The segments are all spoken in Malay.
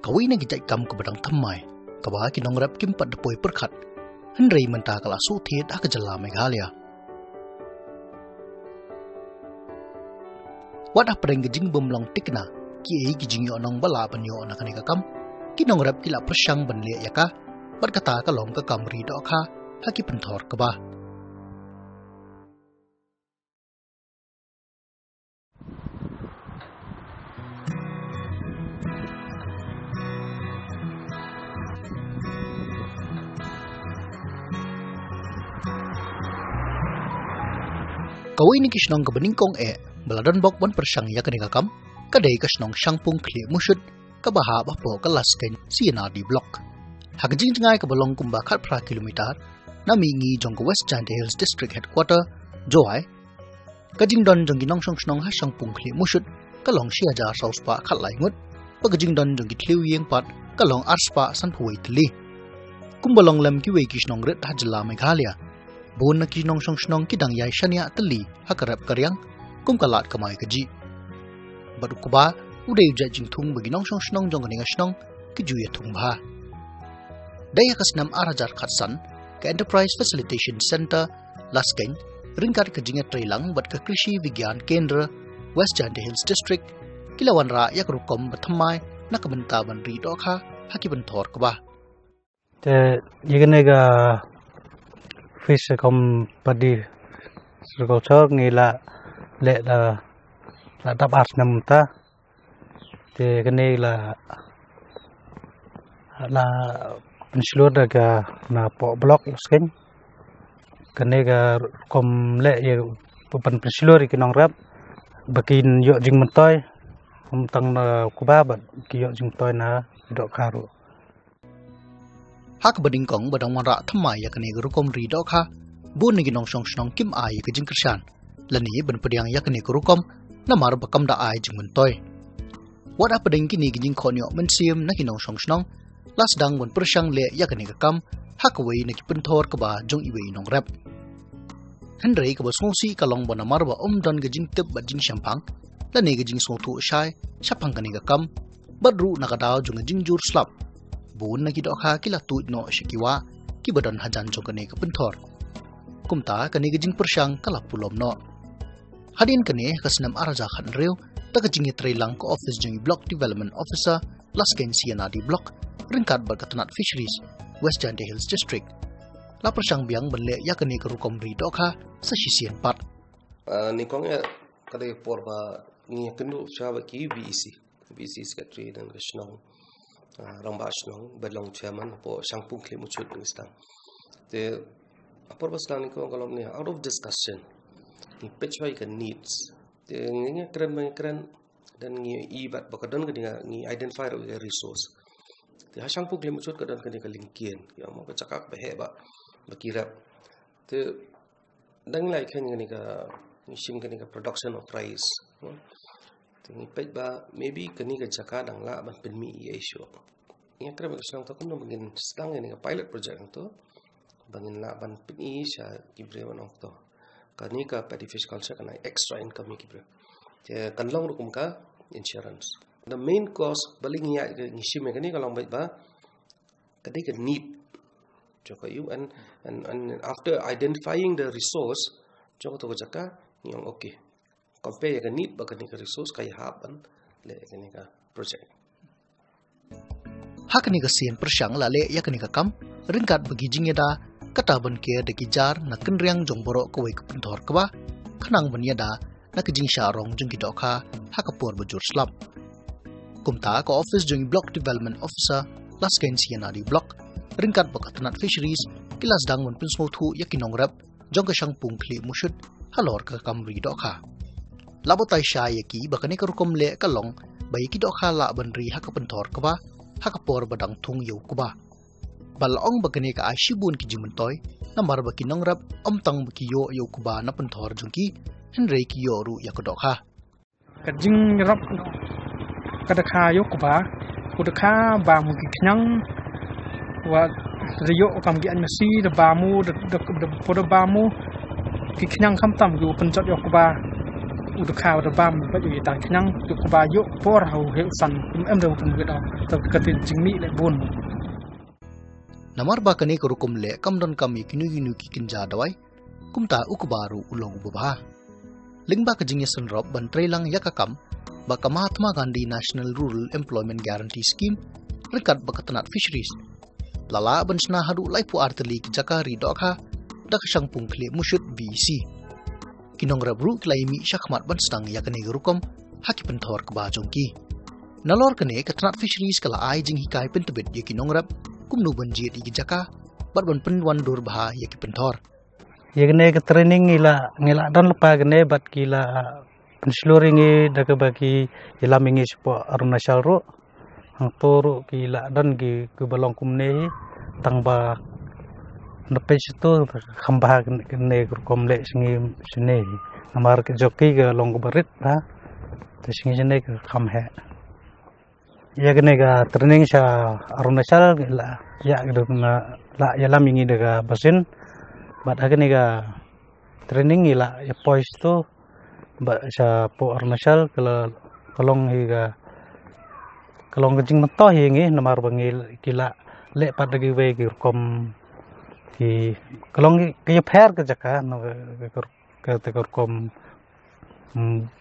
kawai na gijay kam kabadang tamay, kabaha kinongrap kimpat dapoy perkat, henry menta kala sutit akajala Meghalaya. Wadah pereng gijing bumlong tikna, ki gijing yo nong bala banyo na kanika kam, kinongrap kila persyang banle yaka, berkata kalong ke kamri doka, haki pentor kabah. Kawai ni kisnong kebeningkong beladan bok ban persyang ya kenika kam, kadai kisnong syangpung kli musyud, kabaha bapo kelasken siena di blok. Hakjing tengai kebalong kumba kat pra kilometer, nami ngi jong ke West Jante Hills District Headquarter, Joai. Kajing don jong ginong syang ha syangpung kli musyud, kalong siaja sauspa kat laingut, pagajing don jong kitliu yeng pat, kalong arspa san huwai teli. Kumbalong lem kiwei kisnong rit hajala Meghalaya. Bun na kinong syong kidang yai syania teli hakarap karyang kum kalat kamai kaji. Badu kuba udai ujat jing tung bagi nong syong jong kaninga syong kejuya tung bah. Daya kasnam arajar khatsan ke Enterprise Facilitation Center Laskeng ringkat kejinga trailang bat ke Krishi Vigyan Kendra West Jante Hills District kilawan ra yak rukom bathamai na kebentaban ri dokha haki bentor kebah. Te yegenega fish kom padi agriculture ngila le la tap ars namta te kene la pensilur daga na po blok sken kene ga kom le ye pen pensilur ikinong rap bakin yo jing mentoy tang na kuba ba ki yo jing toy na dok karu. Hak badingkong badang manra thamai ya kane gurukom ri dokha bun ni ginong syong kim ai ke jing kersan lani ban pediang ya kane gurukom namar bakam da ai jing mentoy wada peding kini gijing khonyo mensium na ginong syong las dang ban persyang le ya kane kam hak wei na ki penthor ka ba jong iwei nong rap henry ka bosngsi kalong ban namar ba don gijing tep ba jing syampang lani gijing sotu shai syapang kane kam badru nakadaw jong jing jur slap bun na kidokha kila tuit no shikiwa kibadan hajan jongkane ke penthor kumta kane gijing persyang kala pulom no hadin kane kasnam araja khan reu ta gijing trailang ko office jing block development officer lasken siana di block ringkat berkatanat fisheries West Jante Hills District la persyang biang benle ya kane ke rukom ri dokha sa sisian pat nikong ya kade porba ni kendu chawa ki BEC secretary dan kesnong Rambas nong belong chairman po syangpung kli mucut ngistang te apor baslang ni ko kalom ni out of discussion ni pechwai ka needs te ngi keren dan ngi ibat bakadon ka ngi identify a resource te syangpung kli mucut kadon ka lingkien ya mo ka cakak behe ba bakirap te dang lai khen ngi ka sim ka production of rice te ngi pech ba maybe ka jaka dang la ban penmi ya issue yang kira berkesan tu kan bangin sedang ini pilot project itu bangin nak ban pini sya kibre wanong tu kani ka paddy fish culture kana extra income kibre je kanlong rukum ka insurance the main cost baling ya ngisi me kani kalong baik ba kadi ka need joko you and after identifying the resource joko to jaka yang okay compare ka need ba kani ka resource kaya hapan le kani ka project hak ni kasian persyang lale ya kani kam ringkat bagi jingeda kata ban ke de kijar na kenriang jong borok kawai ke pentor keba kanang ban yada na kijing syarong jong kidokha hakapur bajur slap kumta ko office jong block development officer lasken siana di block ringkat bakatanat fisheries kilas dang ban pinsmotu ya kinong rap jong ka syangpung kli musyud halor ka kamri dokha labotai syayaki bakani karukom le kalong bayi kidokha la ban ri hakapentor keba hakapor badang tung yau kuba balong bagane ka ashibun ki jimentoy namar baki nongrap omtang baki yo yau kuba na pentor jungki henry ki yoru yakodokha kajing rap kadakha yo kuba kudakha ba mu ki knyang wa riyo kam gi anmasi de bamu de podo bamu ki knyang kam tam gu penjot yo kuba udah kau udah bam baju kita kenyang tu kebayu por hau heusan dah pun kita tapi ketin jingmi le bun. Namar bakani kerukum le kam don kami kinu kinja dawai kumta ukubaru ulong ubah. Lingba kejingnya senrop ban trailang yakakam baka Mahatma Gandhi National Rural Employment Guarantee Scheme rekat baka tenat fisheries. Lala ban sna hadu laipu arteli jakari dokha dak sangpung kle musyut BC. Kinong rabru klaimi syakmat ban stang yakani gerukom haki pentor kebajongki. Nalor kene ketenat fisheries kala ai jing hikai pentebet yaki nongrab kumnu banjit igi jaka bat ban penwan dur baha yaki pentor. Ya kene ke training ngila don lepa kene bat kila penseluringi dak bagi ilamingi sepo Arunachal ro hang toru kila don ki balong kumne tangba nepes itu khambah kene komle singi sini namar ke joki ke long barit ha te singi sini ke khamhe ya kene ga training sa Arunachal la ya gitu na la ya lamingi daga basin bat kene ga training ila ya pois tu ba sa po Arunachal kalong higa kalong kejing metoh hingi namar bangil kila le pat lagi we ki kom ki kalong ki pher ke jaka no ke kom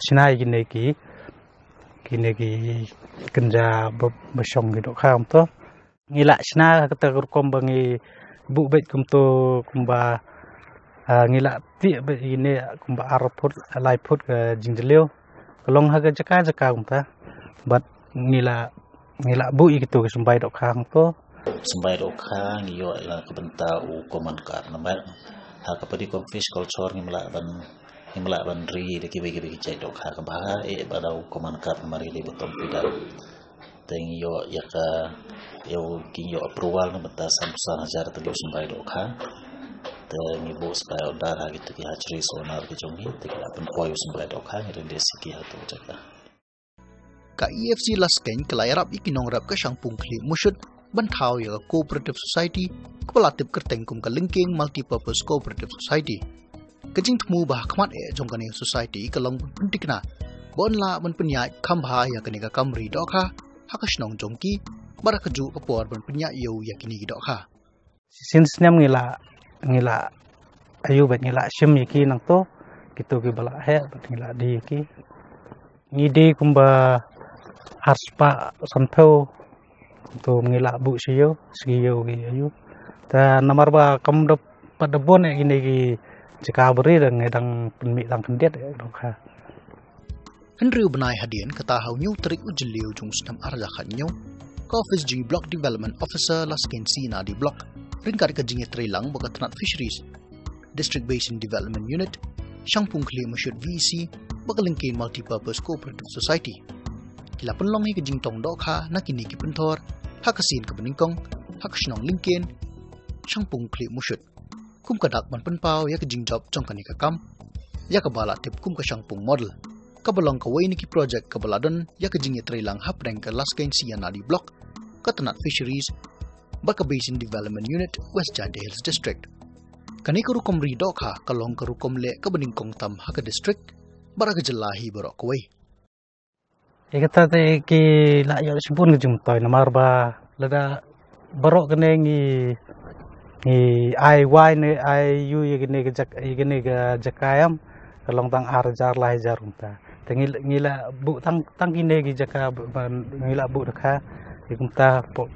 sinai gine ki kenja besong gitu kham to ngila sna ke kom bangi bu bet kum to kumba ngila ti be ini kumba arput laiput ke jingleu kalong ha ke jaka kumta bat ngila bu gitu ke sembai dok khang to sembai dok khang yo la kebenta u koman kar namai ha kapadi kom fish culture ngimla ban ri de ki begi jai dok khang ba e badau koman kar mari le betom pidal teng yo yaka yo kin yo approval no bata samsa hajar te sembai dok khang te mi bo spai odar ha gitu ki hachri sonar ki jongi te la pen koyo sembai dok khang rende siki ha to jaka Ka EFC lasken kelayarap ikinong rap ke sangpung kli musyut bantau ya cooperative society kepelatip kertengkum ke linking multipurpose cooperative society kejing temu bah kmat jongkani society kelong pentikna bonla men penyai kambha ya kene ka kamri dokha hakasnong jongki barakeju kepor ben penya yo yakini dokha sinsnem ngila ayu bet ngila sim yaki nang to gitu ki bala he ngila di ki ngide kumba harspa santo to ngila bu siyo siyo gi ayu ta namar ba kam do pada bon ini ki jika beri dan ngedang penmi lang kendiat dokha Henry benai hadian kata hau nyu terik ujeliu jung senam arja khanyo ka office G block development officer lasken sina di block ringkar ke jinge trilang baka tenat fisheries district basin development unit sangpung kli musyut VC baka lingkin multipurpose cooperative society kila penlong ke jing tong dokha nakini ki pentor hakasin ke beningkong hakasnong lingkin sangpung kli musyut kum kadak man penpau ya ke jing job jong kanika kam ya ke bala tip kum ke sangpung model kabalong ka way niki project kabaladon ya ke jinge trilang hapreng ke lasken siana di block katenat fisheries baka basin development unit West Jade Hills district kani kerukom ri dokha kalong kerukom le ke beningkong tam haka district bara ke jelahi borok way kata te ki la yo sipun jum toy namar ba lada borok kene ngi ai ne ai yu yene ke jakayam kalong tang arjar lah jarumta ngila bu tang kine gi jaka ngila bu dakha ikumta po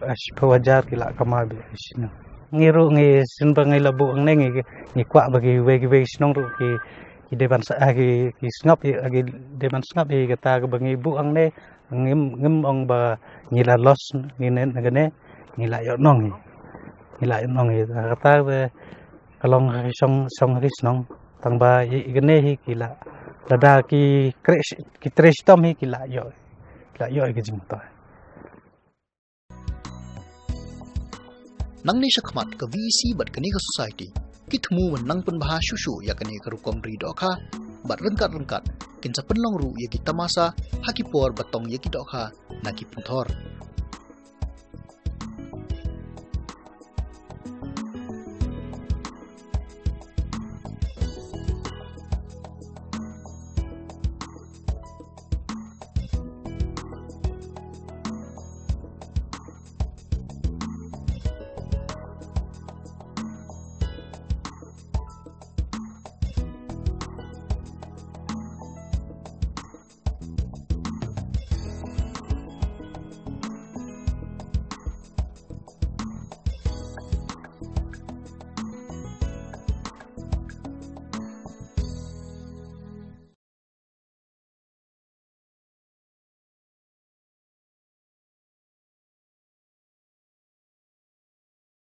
wajar kila kama bi sino ngiru ngi sin ba ngila bu ang ngi kwa bagi we sinong ru ki deban sa agi ki snap agi deban snap e kata bangi bu ang ne ngim ong ba ngila los ngine ngane ngila yo nong kata be kalong song nong tang ba igene hi kila lada ki tres tom hi kila yo ke jimta nang ni sakmat ke VC bat kani ke society kitmu menang penbahas susu ya kani ke rukom ri dokha bat rengkat kin sa penlong ru ya kita masa haki por batong ya ki dokha naki punthor